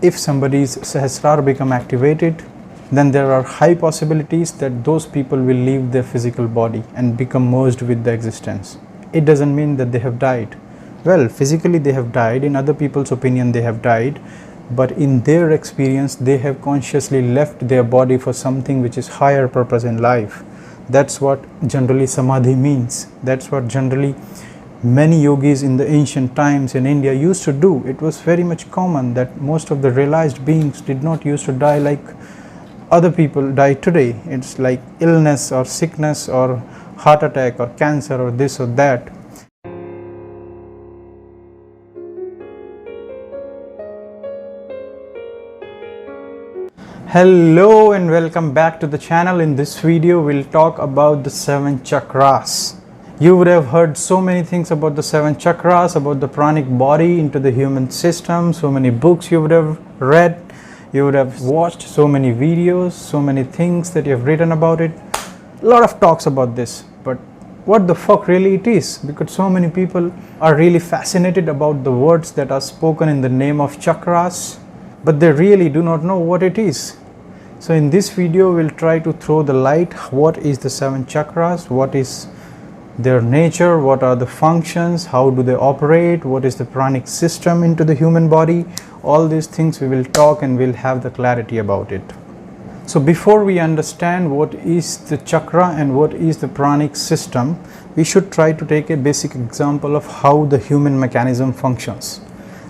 if somebody's Sahasrara become activated, then there are high possibilities that those people will leave their physical body and become merged with the existence. It doesn't mean that they have died. Well, physically they have died, in other people's opinion they have died, but in their experience they have consciously left their body for something which is higher purpose in life. That's what generally samadhi means. That's what generally many yogis in the ancient times in India used to do. It was very much common that most of the realized beings did not used to die like other people die today. It's like illness or sickness or heart attack or cancer or this or that. Hello and welcome back to the channel. In this video we'll talk about the 7 chakras. You would have heard so many things about the 7 chakras, about the pranic body into the human system, so many books you would have read, you would have watched so many videos, so many things that you have written about it. A lot of talks about this, but what the fuck really it is? Because so many people are really fascinated about the words that are spoken in the name of chakras, but they really do not know what it is. So in this video we'll try to throw the light. What is the 7 chakras? What is their nature? What are the functions? How do they operate? What is the pranic system into the human body? All these things we will talk and we'll have the clarity about it. So before we understand what is the chakra and what is the pranic system, we should try to take a basic example of how the human mechanism functions.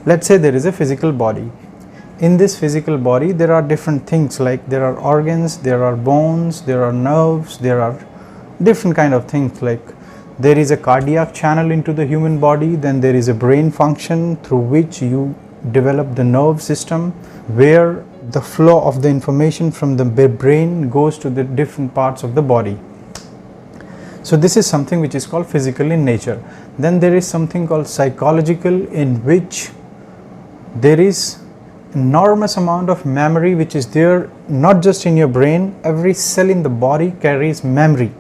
Let's say there is a physical body. In this physical body there are different things, like there are organs, there are bones, there are nerves, there are different kind of things. Like there is a cardiac channel into the human body, then there is a brain function through which you develop the nerve system, where the flow of the information from the brain goes to the different parts of the body. So this is something which is called physical in nature. Then there is something called psychological, in which there is enormous amount of memory which is there, not just in your brain. Every cell in the body carries memory.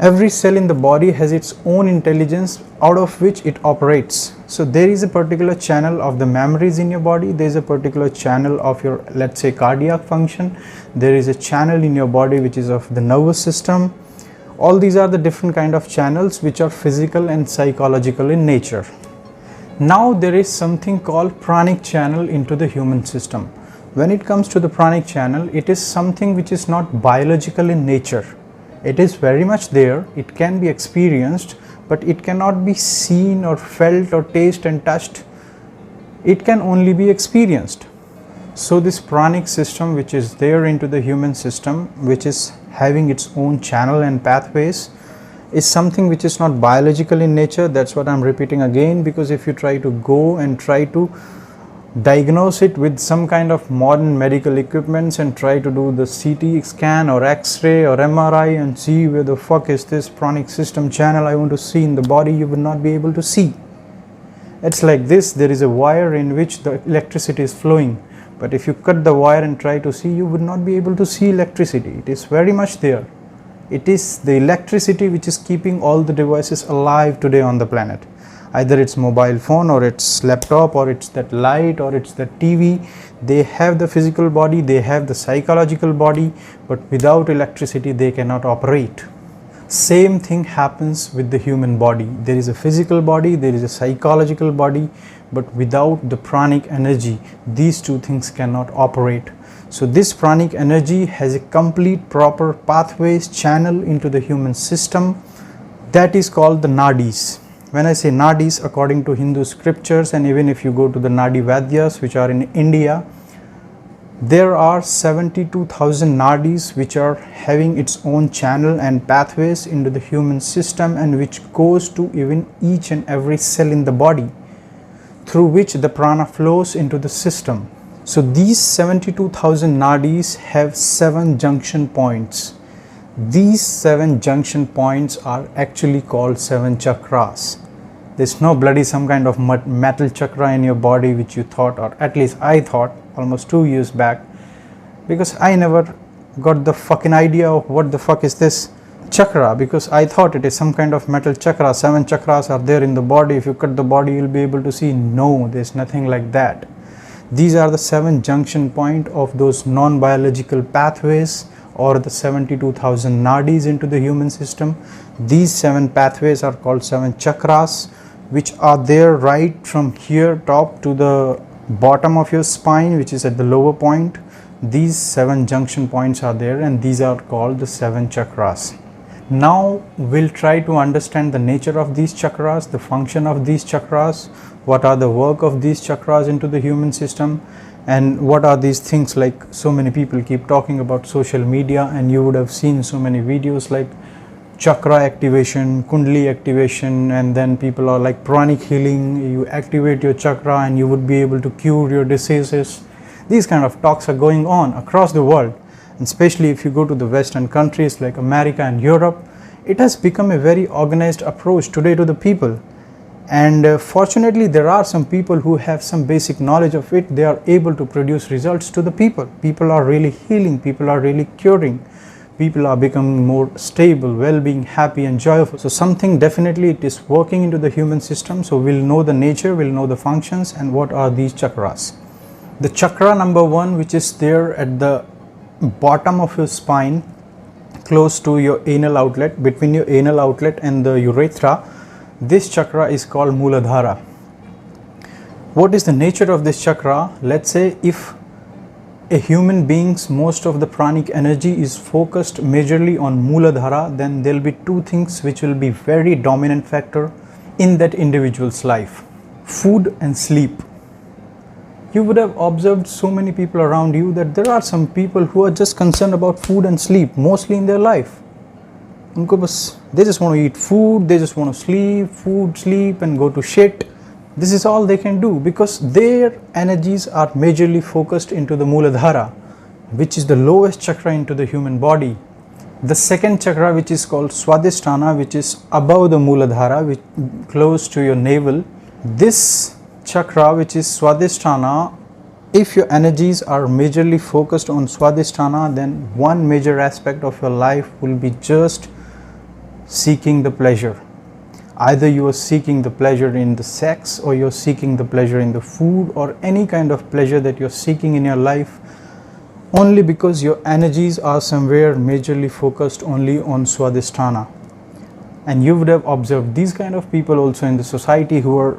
Every cell in the body has its own intelligence out of which it operates. So there is a particular channel of the memories in your body. There is a particular channel of your, let's say, cardiac function. There is a channel in your body which is of the nervous system. All these are the different kind of channels which are physical and psychological in nature. Now there is something called pranic channel into the human system. When it comes to the pranic channel, it is something which is not biological in nature. It is very much there, it can be experienced, but it cannot be seen or felt or tasted and touched. It can only be experienced. So this pranic system which is there into the human system, which is having its own channel and pathways, is something which is not biological in nature. That's what I'm repeating again, because if you try to go and try to diagnose it with some kind of modern medical equipments and try to do the CT scan or X-ray or MRI and see where the fuck is this pranic system channel I want to see in the body, you will not be able to see. It's like this: there is a wire in which the electricity is flowing, but if you cut the wire and try to see, you would not be able to see electricity. It is very much there. It is the electricity which is keeping all the devices alive today on the planet. Either it's mobile phone or it's laptop or it's that light or it's the TV. They have the physical body, they have the psychological body, but without electricity they cannot operate. Same thing happens with the human body. There is a physical body, there is a psychological body, but without the pranic energy, these two things cannot operate. So this pranic energy has a complete proper pathways channel into the human system. That is called the nadis. When I say nadis, according to Hindu scriptures, and even if you go to the Nadi Vadyas which are in India, there are 72,000 nadis which are having its own channel and pathways into the human system, and which goes to even each and every cell in the body, through which the prana flows into the system. So these 72,000 nadis have 7 junction points. These 7 junction points are actually called 7 chakras. There's no bloody some kind of metal chakra in your body which you thought, or at least I thought almost 2 years back, because I never got the fucking idea of what the fuck is this chakra, because I thought it is some kind of metal chakra. 7 chakras are there in the body. If you cut the body, you'll be able to see. No, there's nothing like that. These are the 7 junction point of those non-biological pathways, or the 72,000 nadis into the human system. These 7 pathways are called 7 chakras, which are there right from here top to the bottom of your spine, which is at the lower point. These 7 junction points are there, and these are called the 7 chakras. Now we'll try to understand the nature of these chakras, the function of these chakras, what are the work of these chakras into the human system, and what are these things. Like, so many people keep talking about social media, and you would have seen so many videos like chakra activation, Kundalini activation, and then people are like pranic healing. You activate your chakra and you would be able to cure your diseases. These kind of talks are going on across the world, and especially if you go to the Western countries like America and Europe, it has become a very organized approach today to the people. And fortunately, there are some people who have some basic knowledge of it. They are able to produce results to the people. People are really healing, people are really curing, people are becoming more stable, well-being, happy and joyful. So something definitely it is working into the human system. So we'll know the nature, we'll know the functions, and what are these chakras. The chakra number 1, which is there at the bottom of your spine, close to your anal outlet, between your anal outlet and the urethra, this chakra is called Muladhara. What is the nature of this chakra? Let's say if a human being's most of the pranic energy is focused majorly on Muladhara, then there will be 2 things which will be very dominant factor in that individual's life: food and sleep. You would have observed so many people around you that there are some people who are just concerned about food and sleep mostly in their life. They just want to eat food, they just want to sleep, food, sleep, and go to shit. This is all they can do because their energies are majorly focused into the Muladhara, which is the lowest chakra into the human body. The second chakra, which is called Swadhisthana, which is above the Muladhara, which close to your navel. This chakra, which is Swadhisthana, if your energies are majorly focused on Swadhisthana, then one major aspect of your life will be just seeking the pleasure. Either you are seeking the pleasure in the sex, or you're seeking the pleasure in the food, or any kind of pleasure that you're seeking in your life, only because your energies are somewhere majorly focused only on Swadhisthana. And you would have observed these kind of people also in the society who are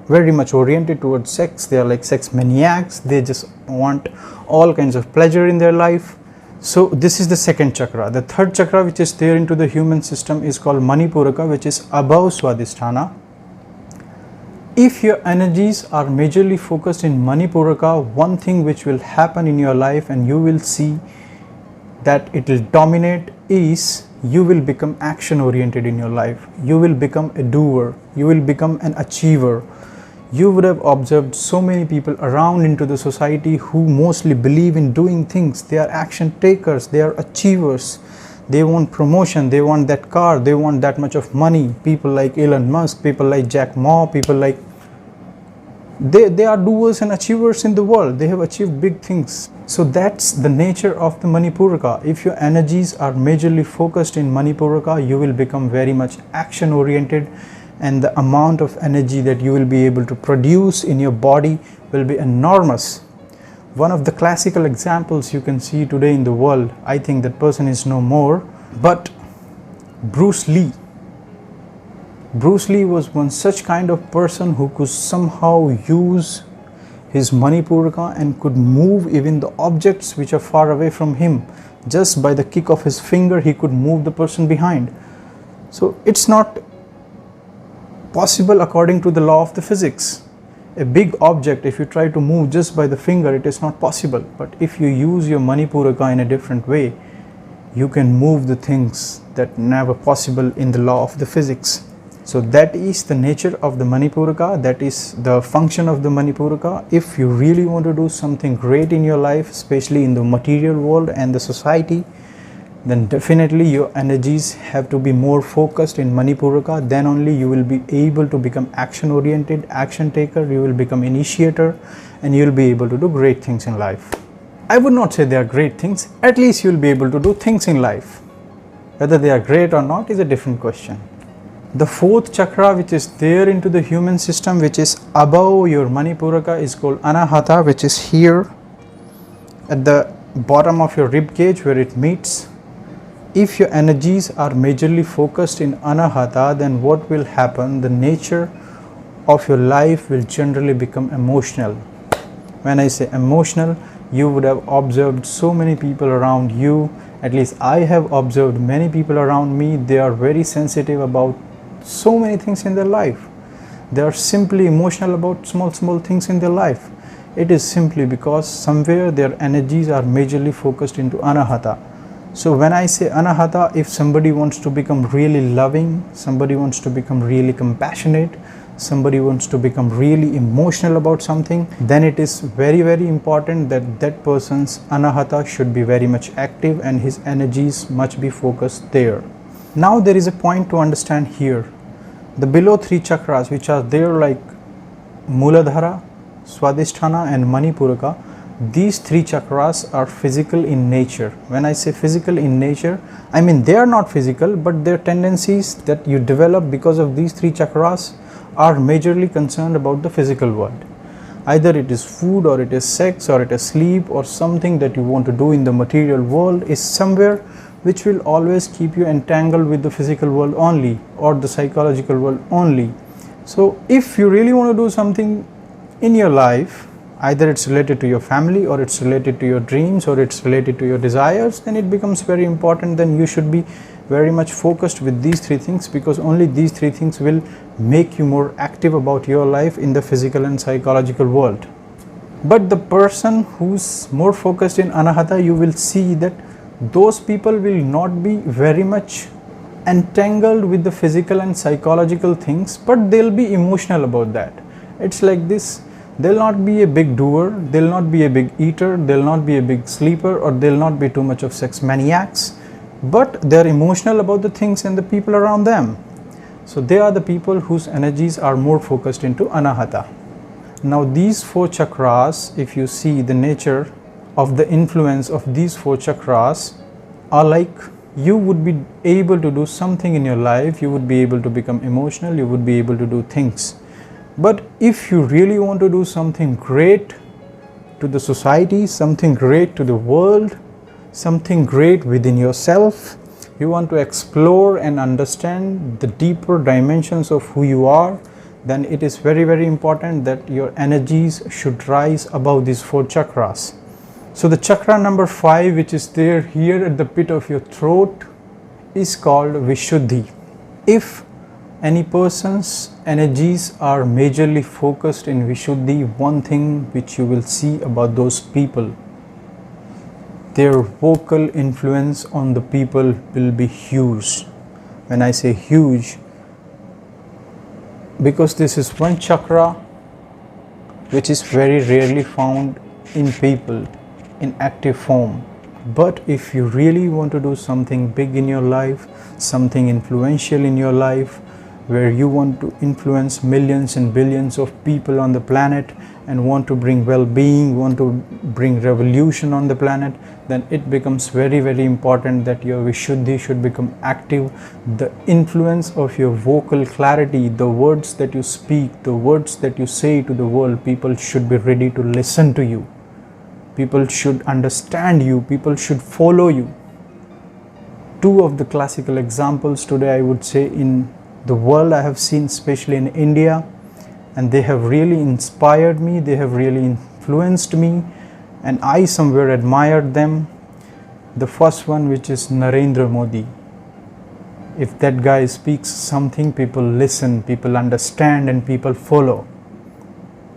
very much oriented towards sex. They are like sex maniacs. They just want all kinds of pleasure in their life. So this is the second chakra. The third chakra, which is there into the human system, is called Manipuraka, which is above Swadhisthana. If your energies are majorly focused in Manipuraka, one thing which will happen in your life and you will see that it will dominate is you will become action oriented in your life. You will become a doer. You will become an achiever. You would have observed so many people around into the society who mostly believe in doing things. They are action takers, they are achievers. They want promotion, they want that car, they want that much of money. People like Elon Musk, people like Jack Ma, people like... They are doers and achievers in the world. They have achieved big things. So that's the nature of the Manipuraka. If your energies are majorly focused in Manipuraka, you will become very much action oriented, and the amount of energy that you will be able to produce in your body will be enormous. One of the classical examples you can see today in the world, I think that person is no more, but Bruce Lee. Bruce Lee was one such kind of person who could somehow use his Manipuraka and could move even the objects which are far away from him. Just by the kick of his finger, he could move the person behind. So it's not possible according to the law of the physics. A big object, if you try to move just by the finger, it is not possible. But if you use your Manipuraka in a different way, you can move the things that never possible in the law of the physics. So that is the nature of the Manipuraka, that is the function of the Manipuraka. If you really want to do something great in your life, especially in the material world and the society, then definitely your energies have to be more focused in Manipuraka. Then only you will be able to become action oriented, action taker, you will become initiator, and you will be able to do great things in life. I would not say they are great things, at least you will be able to do things in life. Whether they are great or not is a different question. The fourth chakra which is there into the human system, which is above your Manipuraka, is called Anahata, which is here at the bottom of your rib cage where it meets. If your energies are majorly focused in Anahata, then what will happen? The nature of your life will generally become emotional. When I say emotional, you would have observed so many people around you, at least I have observed many people around me, they are very sensitive about so many things in their life. They are simply emotional about small things in their life. It is simply because somewhere their energies are majorly focused into Anahata. So when I say Anahata, if somebody wants to become really loving, somebody wants to become really compassionate, somebody wants to become really emotional about something, then it is very important that that person's Anahata should be very much active and his energies must be focused there. Now there is a point to understand here. The below three chakras which are there, like Muladhara, Swadhisthana and Manipuraka, these three chakras are physical in nature. When I say physical in nature, I mean they are not physical, but their tendencies that you develop because of these three chakras are majorly concerned about the physical world. Either it is food, or it is sex, or it is sleep, or something that you want to do in the material world is somewhere which will always keep you entangled with the physical world only, or the psychological world only. So if you really want to do something in your life, either it's related to your family, or it's related to your dreams, or it's related to your desires, then it becomes very important. Then you should be very much focused with these three things, because only these three things will make you more active about your life in the physical and psychological world. But the person who's more focused in Anahata, you will see that those people will not be very much entangled with the physical and psychological things, but they'll be emotional about that. It's like this: they'll not be a big doer, they'll not be a big eater, they'll not be a big sleeper, or they'll not be too much of sex maniacs, but they're emotional about the things and the people around them. So they are the people whose energies are more focused into Anahata. Now these four chakras, if you see the nature of the influence of these four chakras, are like you would be able to do something in your life, you would be able to become emotional, you would be able to do things. But if you really want to do something great to the society, something great to the world, something great within yourself, you want to explore and understand the deeper dimensions of who you are, then it is very important that your energies should rise above these four chakras. So the chakra number 5, which is there here at the pit of your throat, is called Vishuddhi. If any person's energies are majorly focused in Vishuddhi, one thing which you will see about those people, their vocal influence on the people will be huge. When I say huge, because this is one chakra which is very rarely found in people in active form. But if you really want to do something big in your life, something influential in your life, where you want to influence millions and billions of people on the planet and want to bring well-being, want to bring revolution on the planet, then it becomes very important that your Vishuddhi should become active. The influence of your vocal clarity, the words that you speak, the words that you say to the world, people should be ready to listen to you. People should understand you, people should follow you. Two of the classical examples today, I would say, in the world I have seen, especially in India, and they have really inspired me, they have really influenced me, and I somewhere admired them. The first one, which is Narendra Modi. If that guy speaks something, people listen, people understand, and people follow.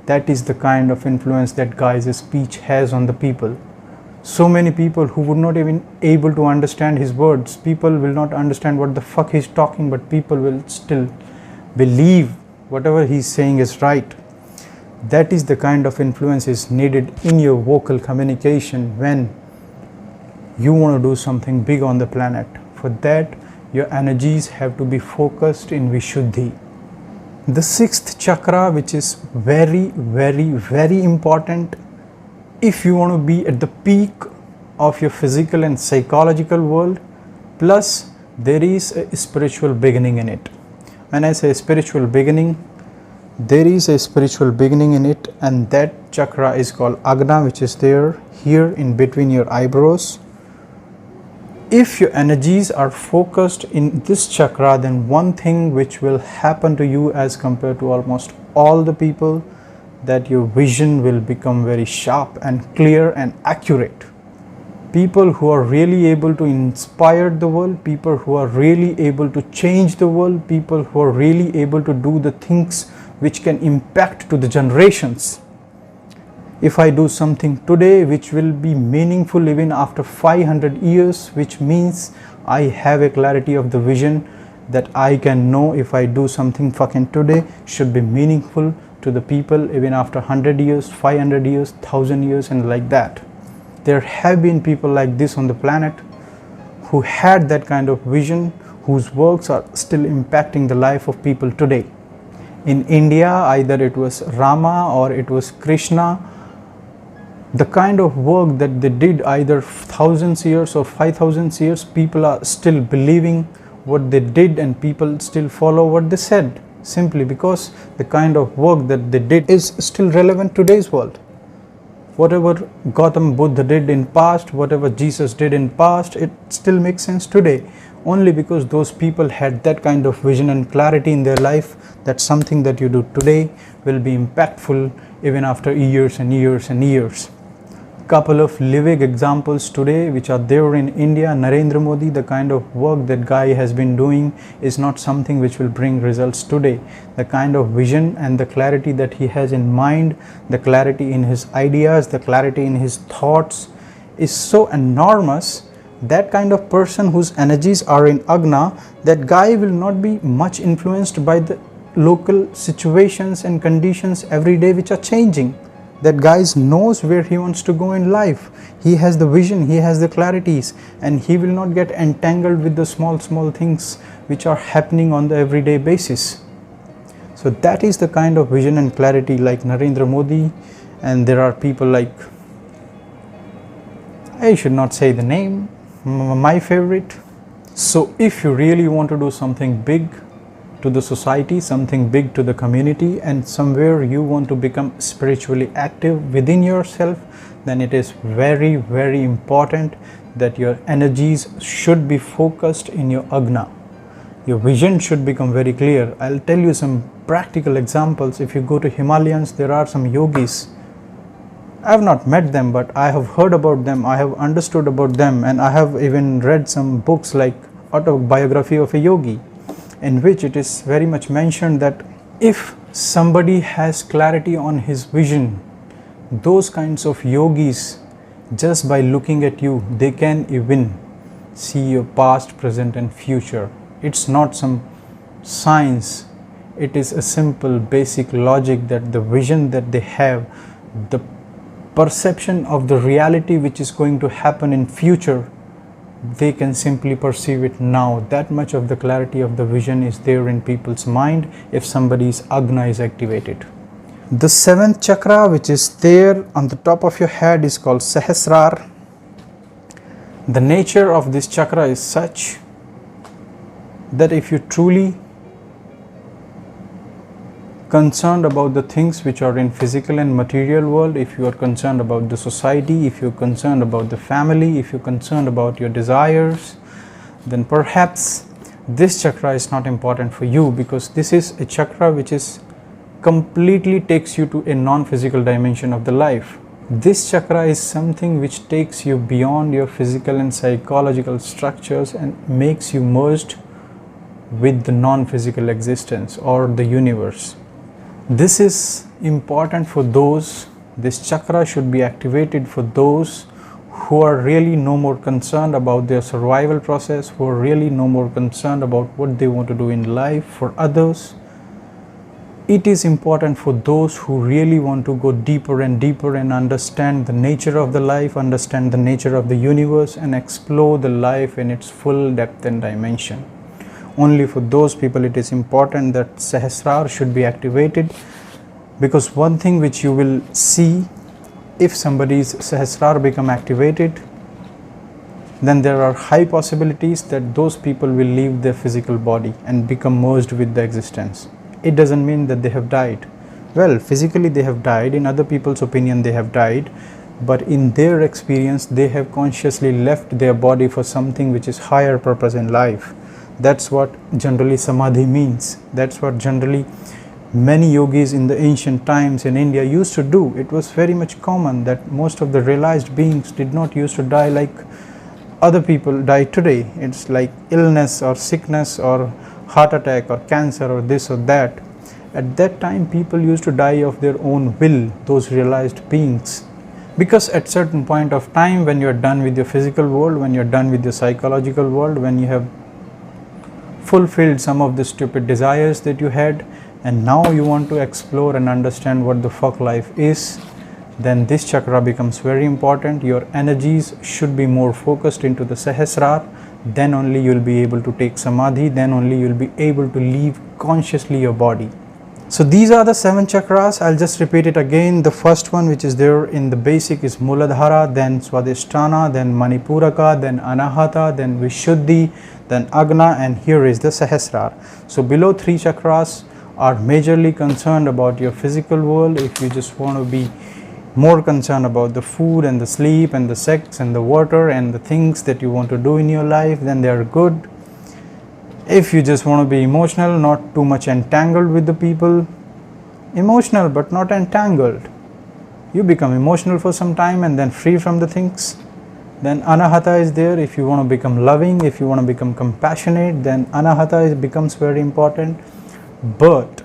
That is the kind of influence that guy's speech has on the people. So many people who would not even able to understand his words, people will not understand what the fuck he's talking, but people will still believe whatever he's saying is right. That is the kind of influence is needed in your vocal communication when you want to do something big on the planet. For that, your energies have to be focused in Vishuddhi. The sixth chakra, which is very important if you want to be at the peak of your physical and psychological world, plus there is a spiritual beginning in it. When I say spiritual beginning, there is a spiritual beginning in it, and that chakra is called Agna, which is there here in between your eyebrows. If your energies are focused in this chakra, then one thing which will happen to you as compared to almost all the people, that your vision will become very sharp and clear and accurate. People who are really able to inspire the world, people who are really able to change the world, people who are really able to do the things which can impact to the generations. If I do something today which will be meaningful even after 500 years, which means I have a clarity of the vision that I can know if I do something fucking today should be meaningful to the people even after 100 years, 500 years, 1000 years, and like that. There have been people like this on the planet who had that kind of vision, whose works are still impacting the life of people today. In India, either it was Rama or it was Krishna, the kind of work that they did, either thousands years or 5000 years, people are still believing what they did and people still follow what they said, simply because the kind of work that they did is still relevant to today's world. Whatever Gautam Buddha did in past, whatever Jesus did in past, it still makes sense today, only because those people had that kind of vision and clarity in their life that something that you do today will be impactful even after years and years and years. Couple of living examples today which are there in India. Narendra Modi, the kind of work that guy has been doing is not something which will bring results today. The kind of vision and the clarity that he has in mind, the clarity in his ideas, the clarity in his thoughts is so enormous. That kind of person whose energies are in Agna, that guy will not be much influenced by the local situations and conditions every day which are changing. That guy knows where he wants to go in life. He has the vision, he has the clarities, and he will not get entangled with the small things which are happening on the everyday basis. So that is the kind of vision and clarity like Narendra Modi, and there are people like, I should not say the name, my favorite. So if you really want to do something big to the society, something big to the community, and somewhere you want to become spiritually active within yourself, then it is very, very important that your energies should be focused in your Agna. Your vision should become very clear. I'll tell you some practical examples. If you go to Himalayas, there are some yogis. I have not met them, but I have heard about them, I have understood about them, and I have even read some books like Autobiography of a Yogi, in which it is very much mentioned that if somebody has clarity on his vision, those kinds of yogis, just by looking at you, they can even see your past, present and future. It's not some science, it is a simple basic logic that the vision that they have, the perception of the reality which is going to happen in future, they can simply perceive it now. That much of the clarity of the vision is there in people's mind if somebody's Agna is activated. The seventh chakra which is there on the top of your head is called Sahasrara. The nature of this chakra is such that if you truly concerned about the things which are in physical and material world, if you are concerned about the society, if you're concerned about the family, if you're concerned about your desires, then perhaps this chakra is not important for you, because this is a chakra which is completely takes you to a non-physical dimension of the life. This chakra is something which takes you beyond your physical and psychological structures and makes you merged with the non-physical existence or the universe. This is important for those, this chakra should be activated for those who are really no more concerned about their survival process, who are really no more concerned about what they want to do in life for others. It is important for those who really want to go deeper and deeper and understand the nature of the life, understand the nature of the universe, and explore the life in its full depth and dimension. Only for those people it is important that Sahasrara should be activated, because one thing which you will see if somebody's Sahasrara become activated, then there are high possibilities that those people will leave their physical body and become merged with the existence. It doesn't mean that they have died. Well, physically they have died, in other people's opinion they have died, but in their experience they have consciously left their body for something which is higher purpose in life. That's what generally samadhi means. That's what generally many yogis in the ancient times in India used to do. It was very much common that most of the realized beings did not used to die like other people die today. It's like illness or sickness or heart attack or cancer or this or that. At that time people used to die of their own will, those realized beings. Because at certain point of time, when you are done with your physical world, when you are done with your psychological world, when you have fulfilled some of the stupid desires that you had, and now you want to explore and understand what the fuck life is, then this chakra becomes very important. Your energies should be more focused into the Sahasrara. Then only you will be able to take samadhi. Then only you will be able to leave consciously your body. So these are the 7 chakras. I'll just repeat it again. The first one, which is there in the basic, is Muladhara, then Swadhisthana, then Manipuraka, then Anahata, then Vishuddhi, then Agna, and here is the Sahasrara. So below 3 chakras are majorly concerned about your physical world. If you just want to be more concerned about the food and the sleep and the sex and the water and the things that you want to do in your life, then they are good. If you just want to be emotional, not too much entangled with the people, emotional but not entangled, you become emotional for some time and then free from the things, then Anahata is there. If you want to become loving, if you want to become compassionate, then Anahata becomes very important. But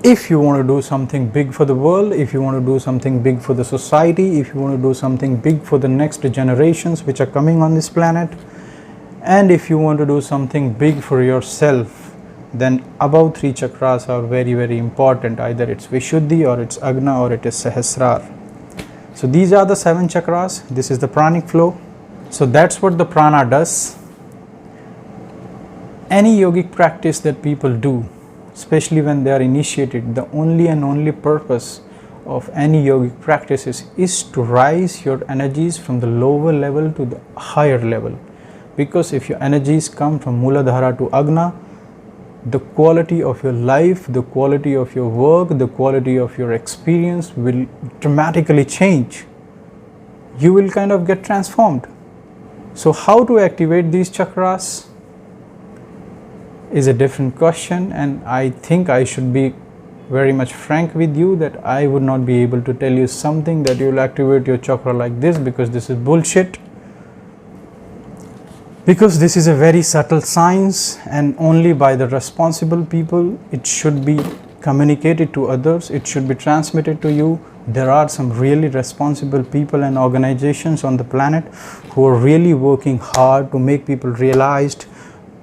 if you want to do something big for the world, if you want to do something big for the society, if you want to do something big for the next generations which are coming on this planet, and if you want to do something big for yourself, then above 3 chakras are very, very important. Either it's Vishuddhi or it's Agna or it is Sahasrara. So these are the 7 chakras. This is the Pranic Flow. So that's what the prana does. Any yogic practice that people do, especially when they are initiated, the only and only purpose of any yogic practices is to rise your energies from the lower level to the higher level. Because if your energies come from Muladhara to Agna, the quality of your life, the quality of your work, the quality of your experience will dramatically change. You will kind of get transformed. So how to activate these chakras is a different question, and I think I should be very much frank with you that I would not be able to tell you something that you will activate your chakra like this, because this is bullshit. Because this is a very subtle science, and only by the responsible people it should be communicated to others, it should be transmitted to you. There are some really responsible people and organizations on the planet who are really working hard to make people realized,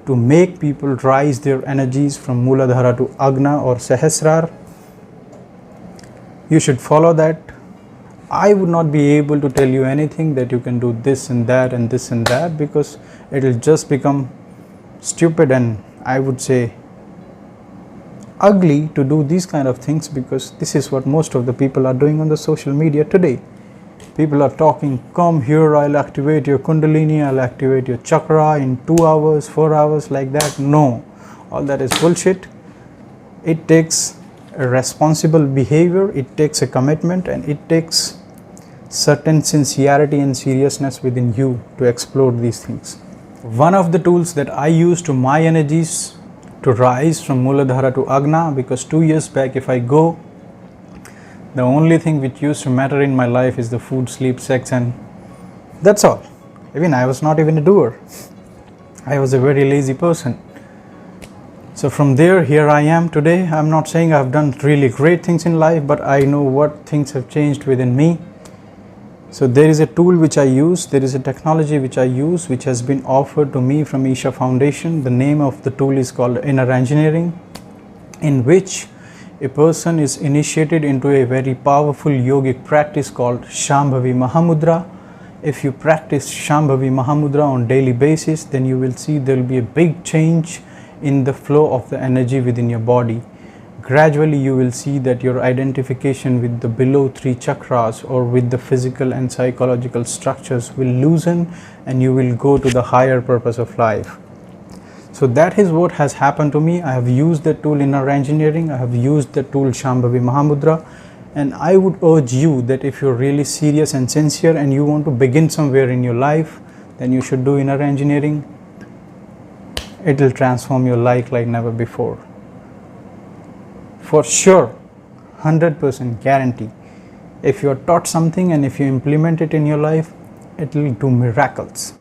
to make people rise their energies from Muladhara to Agna or Sahasrara. You should follow that. I would not be able to tell you anything that you can do this and that and this and that, because it will just become stupid and I would say ugly to do these kind of things, because this is what most of the people are doing on the social media today. People are talking, come here, I'll activate your Kundalini, I'll activate your chakra in 2 hours, 4 hours, like that. No, all that is bullshit. It takes a responsible behavior, it takes a commitment, and it takes certain sincerity and seriousness within you to explore these things. One of the tools that I use to my energies to rise from Muladhara to Agna, because 2 years back if I go, the only thing which used to matter in my life is the food, sleep, sex, and that's all. Even I was not even a doer. I was a very lazy person. So from there, here I am today. I'm not saying I've done really great things in life, but I know what things have changed within me. So there is a tool which I use, there is a technology which I use, which has been offered to me from Isha Foundation. The name of the tool is called Inner Engineering, in which a person is initiated into a very powerful yogic practice called Shambhavi Mahamudra. If you practice Shambhavi Mahamudra on daily basis, then you will see there will be a big change in the flow of the energy within your body. gradually you will see that your identification with the below 3 chakras or with the physical and psychological structures will loosen, and you will go to the higher purpose of life. So that is what has happened to me. I have used the tool inner engineering, I have used the tool Shambhavi Mahamudra, and I would urge you that if you're really serious and sincere and you want to begin somewhere in your life, then you should do inner engineering. It will transform your life like never before. For sure, 100% guarantee. If you are taught something and if you implement it in your life, it will do miracles.